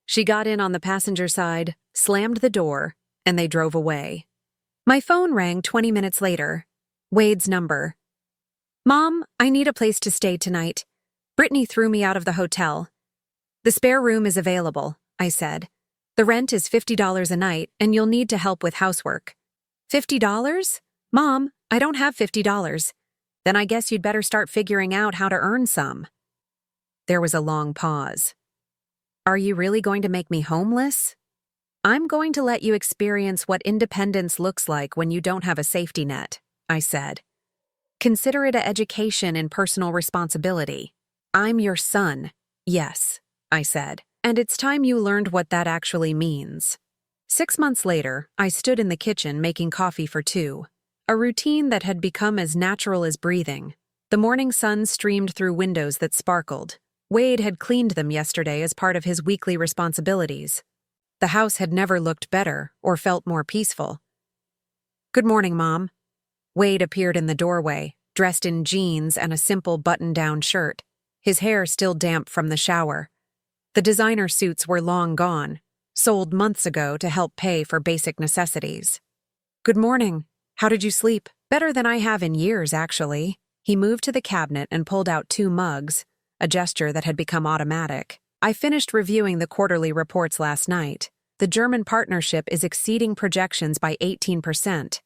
She got in on the passenger side, slammed the door, and they drove away. My phone rang 20 minutes later. Wade's number. "Mom, I need a place to stay tonight. Brittany threw me out of the hotel." "The spare room is available," I said. "The rent is $50 a night, and you'll need to help with housework." $50? "Mom, I don't have $50. "Then I guess you'd better start figuring out how to earn some." There was a long pause. "Are you really going to make me homeless?" "I'm going to let you experience what independence looks like when you don't have a safety net," I said. "Consider it an education in personal responsibility. I'm your son." "Yes," I said, "and it's time you learned what that actually means." 6 months later, I stood in the kitchen making coffee for two, a routine that had become as natural as breathing. The morning sun streamed through windows that sparkled. Wade had cleaned them yesterday as part of his weekly responsibilities. The house had never looked better or felt more peaceful. "Good morning, Mom." Wade appeared in the doorway, dressed in jeans and a simple button-down shirt, his hair still damp from the shower. The designer suits were long gone, sold months ago to help pay for basic necessities. "Good morning. How did you sleep?" "Better than I have in years, actually." He moved to the cabinet and pulled out 2 mugs, a gesture that had become automatic. "I finished reviewing the quarterly reports last night. The German partnership is exceeding projections by 18%.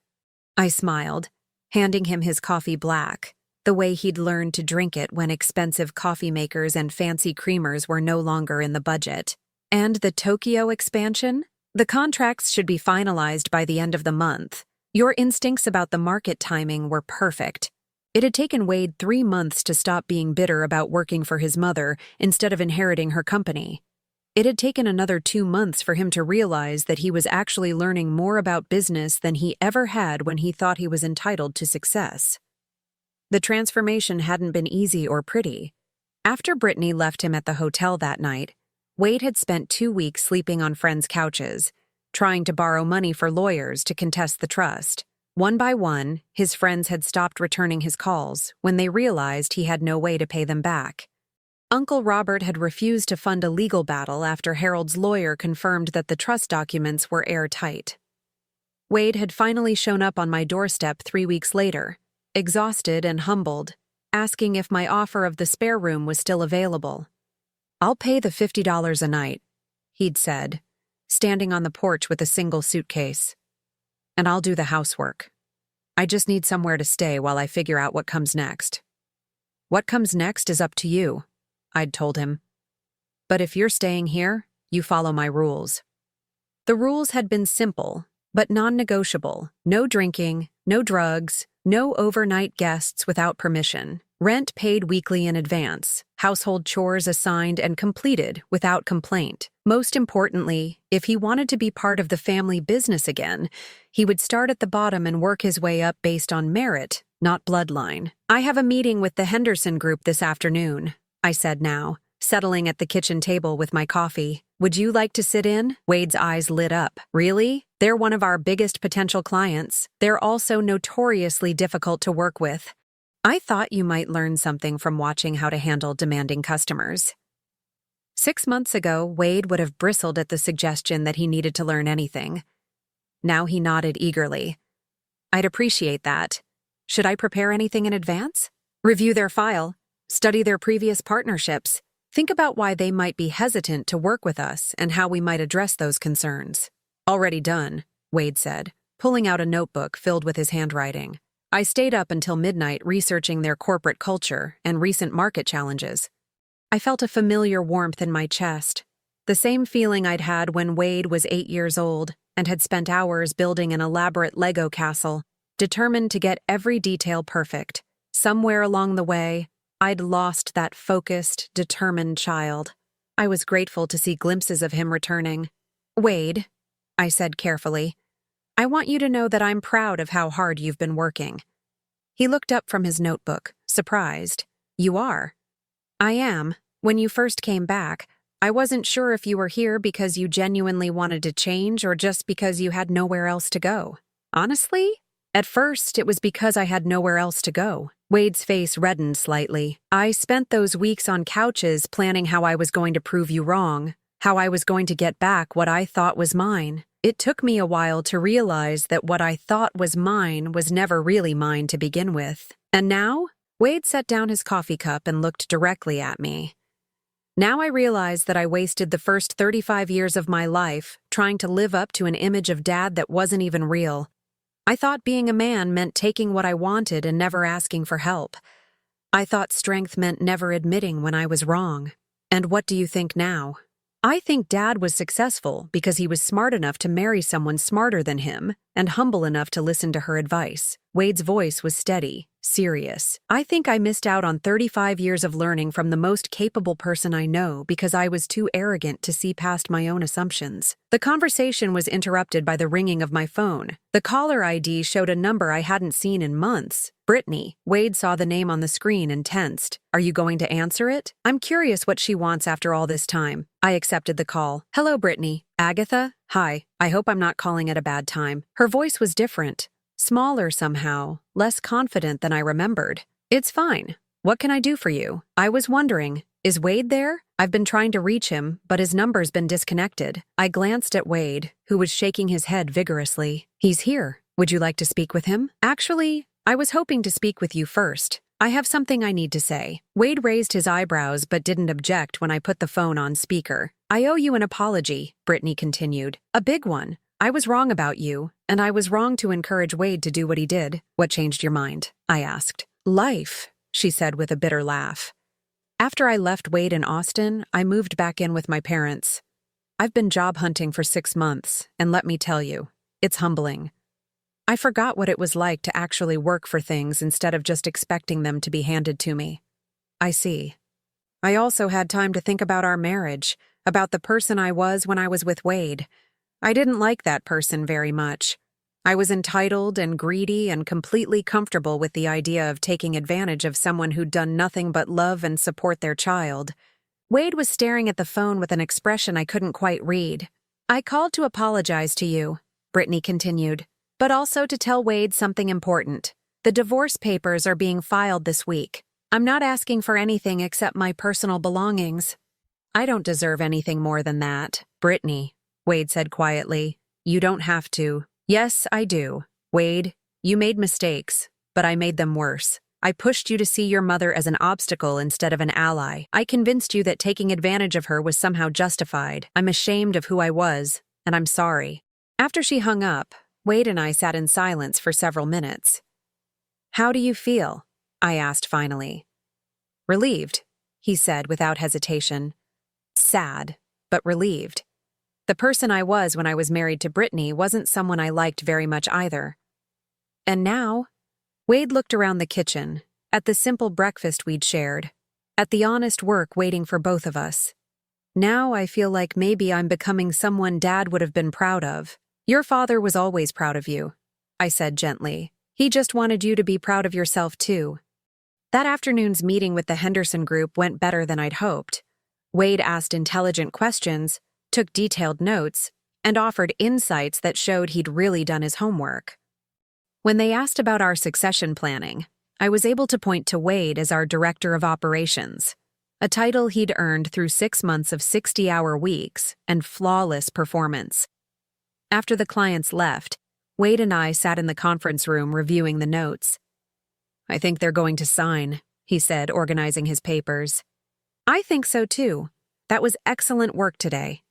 I smiled, handing him his coffee black, the way he'd learned to drink it when expensive coffee makers and fancy creamers were no longer in the budget. "And the Tokyo expansion? The contracts should be finalized by the end of the month. Your instincts about the market timing were perfect." It had taken Wade 3 months to stop being bitter about working for his mother instead of inheriting her company. It had taken another 2 months for him to realize that he was actually learning more about business than he ever had when he thought he was entitled to success. The transformation hadn't been easy or pretty. After Brittany left him at the hotel that night, Wade had spent 2 weeks sleeping on friends' couches, trying to borrow money for lawyers to contest the trust. One by one, his friends had stopped returning his calls when they realized he had no way to pay them back. Uncle Robert had refused to fund a legal battle after Harold's lawyer confirmed that the trust documents were airtight. Wade had finally shown up on my doorstep 3 weeks later, exhausted and humbled, asking if my offer of the spare room was still available. "I'll pay the $50 a night," he'd said, standing on the porch with a single suitcase. "And I'll do the housework. I just need somewhere to stay while I figure out what comes next." "What comes next is up to you," I'd told him. "But if you're staying here, you follow my rules." The rules had been simple, but non-negotiable. No drinking, no drugs, no overnight guests without permission, rent paid weekly in advance, household chores assigned and completed without complaint. Most importantly, if he wanted to be part of the family business again, he would start at the bottom and work his way up based on merit, not bloodline. "I have a meeting with the Henderson Group this afternoon," I said now, settling at the kitchen table with my coffee. "Would you like to sit in?" Wade's eyes lit up. "Really? They're one of our biggest potential clients. They're also notoriously difficult to work with. I thought you might learn something from watching how to handle demanding customers." 6 months ago, Wade would have bristled at the suggestion that he needed to learn anything. Now he nodded eagerly. "I'd appreciate that. Should I prepare anything in advance?" "Review their file. Study their previous partnerships. Think about why they might be hesitant to work with us and how we might address those concerns." "Already done," Wade said, pulling out a notebook filled with his handwriting. "I stayed up until midnight researching their corporate culture and recent market challenges." I felt a familiar warmth in my chest, the same feeling I'd had when Wade was 8 years old and had spent hours building an elaborate Lego castle, determined to get every detail perfect. Somewhere along the way, I'd lost that focused, determined child. I was grateful to see glimpses of him returning. "Wade," I said carefully, "I want you to know that I'm proud of how hard you've been working." He looked up from his notebook, surprised. "You are?" "I am. When you first came back, I wasn't sure if you were here because you genuinely wanted to change or just because you had nowhere else to go." "Honestly, At first, it was because I had nowhere else to go. Wade's face reddened slightly. I spent those weeks on couches planning how I was going to prove you wrong, how I was going to get back what I thought was mine. It took me a while to realize that what I thought was mine was never really mine to begin with. And now? Wade set down his coffee cup and looked directly at me. Now I realize that I wasted the first 35 years of my life trying to live up to an image of Dad that wasn't even real. I thought being a man meant taking what I wanted and never asking for help. I thought strength meant never admitting when I was wrong. And what do you think now? I think Dad was successful because he was smart enough to marry someone smarter than him and humble enough to listen to her advice. Wade's voice was steady, serious. I think I missed out on 35 years of learning from the most capable person I know because I was too arrogant to see past my own assumptions. The conversation was interrupted by the ringing of my phone. The caller ID showed a number I hadn't seen in months. Brittany. Wade saw the name on the screen and tensed. Are you going to answer it? I'm curious what she wants after all this time. I accepted the call. Hello, Brittany. Agatha? Hi. I hope I'm not calling at a bad time. Her voice was different. Smaller somehow, less confident than I remembered. It's fine. What can I do for you? I was wondering, is Wade there? I've been trying to reach him, but his number's been disconnected. I glanced at Wade, who was shaking his head vigorously. He's here. Would you like to speak with him? Actually, I was hoping to speak with you first. I have something I need to say. Wade raised his eyebrows but didn't object when I put the phone on speaker. I owe you an apology, Brittany continued. A big one. I was wrong about you, and I was wrong to encourage Wade to do what he did. What changed your mind? I asked. Life, she said with a bitter laugh. After I left Wade in Austin, I moved back in with my parents. I've been job hunting for 6 months, and let me tell you, it's humbling. I forgot what it was like to actually work for things instead of just expecting them to be handed to me. I see. I also had time to think about our marriage, about the person I was when I was with Wade. I didn't like that person very much. I was entitled and greedy and completely comfortable with the idea of taking advantage of someone who'd done nothing but love and support their child. Wade was staring at the phone with an expression I couldn't quite read. I called to apologize to you, Brittany continued, but also to tell Wade something important. The divorce papers are being filed this week. I'm not asking for anything except my personal belongings. I don't deserve anything more than that, Brittany, Wade said quietly. You don't have to. Yes, I do. Wade, you made mistakes, but I made them worse. I pushed you to see your mother as an obstacle instead of an ally. I convinced you that taking advantage of her was somehow justified. I'm ashamed of who I was, and I'm sorry. After she hung up, Wade and I sat in silence for several minutes. How do you feel? I asked finally. Relieved, he said without hesitation. Sad, but relieved. The person I was when I was married to Brittany wasn't someone I liked very much either. And now, Wade looked around the kitchen, at the simple breakfast we'd shared, at the honest work waiting for both of us. Now I feel like maybe I'm becoming someone Dad would have been proud of. Your father was always proud of you, I said gently. He just wanted you to be proud of yourself too. That afternoon's meeting with the Henderson group went better than I'd hoped. Wade asked intelligent questions, took detailed notes, and offered insights that showed he'd really done his homework. When they asked about our succession planning, I was able to point to Wade as our director of operations, a title he'd earned through 6 months of 60-hour weeks and flawless performance. After the clients left, Wade and I sat in the conference room reviewing the notes. I think they're going to sign, he said, organizing his papers. I think so too. That was excellent work today.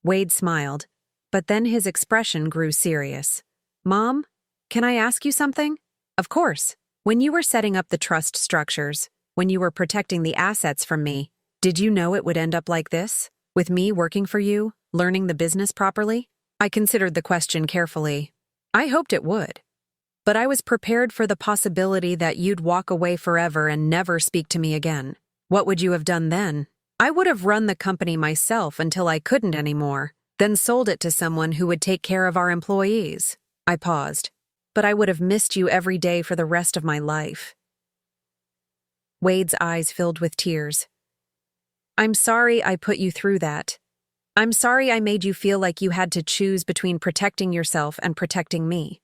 Wade smiled, but then his expression grew serious. Mom, can I ask you something? Of course. When you were setting up the trust structures, when you were protecting the assets from me, did you know it would end up like this? With me working for you, learning the business properly? I considered the question carefully. I hoped it would. But I was prepared for the possibility that you'd walk away forever and never speak to me again. What would you have done then? I would have run the company myself until I couldn't anymore, then sold it to someone who would take care of our employees. I paused. But I would have missed you every day for the rest of my life. Wade's eyes filled with tears. I'm sorry I put you through that. I'm sorry I made you feel like you had to choose between protecting yourself and protecting me.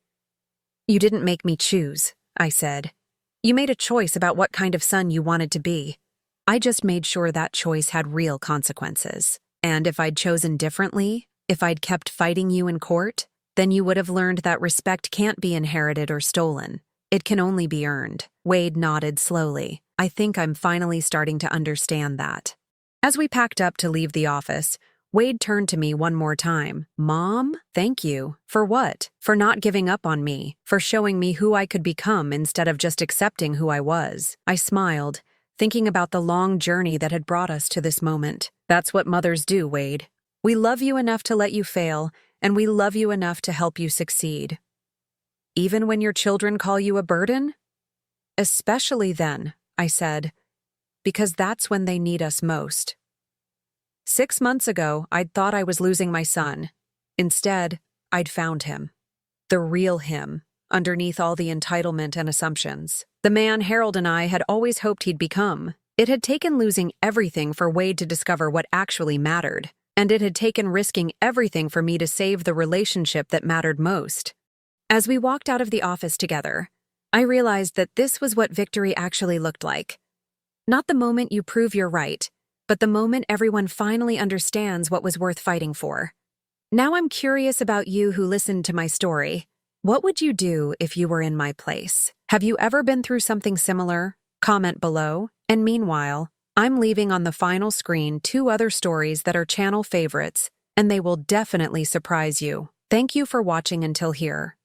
You didn't make me choose, I said. You made a choice about what kind of son you wanted to be. I just made sure that choice had real consequences. And if I'd chosen differently, if I'd kept fighting you in court, then you would have learned that respect can't be inherited or stolen. It can only be earned. Wade nodded slowly. I think I'm finally starting to understand that. As we packed up to leave the office, Wade turned to me one more time. Mom, thank you. For what? For not giving up on me, for showing me who I could become instead of just accepting who I was. I smiled, thinking about the long journey that had brought us to this moment. That's what mothers do, Wade. We love you enough to let you fail, and we love you enough to help you succeed. Even when your children call you a burden? Especially then, I said, because that's when they need us most. 6 months ago, I'd thought I was losing my son. Instead, I'd found him. The real him, underneath all the entitlement and assumptions. The man Harold and I had always hoped he'd become. It had taken losing everything for Wade to discover what actually mattered. And it had taken risking everything for me to save the relationship that mattered most. As we walked out of the office together, I realized that this was what victory actually looked like. Not the moment you prove you're right, but the moment everyone finally understands what was worth fighting for. Now I'm curious about you who listened to my story. What would you do if you were in my place? Have you ever been through something similar? Comment below. And meanwhile, I'm leaving on the final screen 2 other stories that are channel favorites, and they will definitely surprise you. Thank you for watching until here.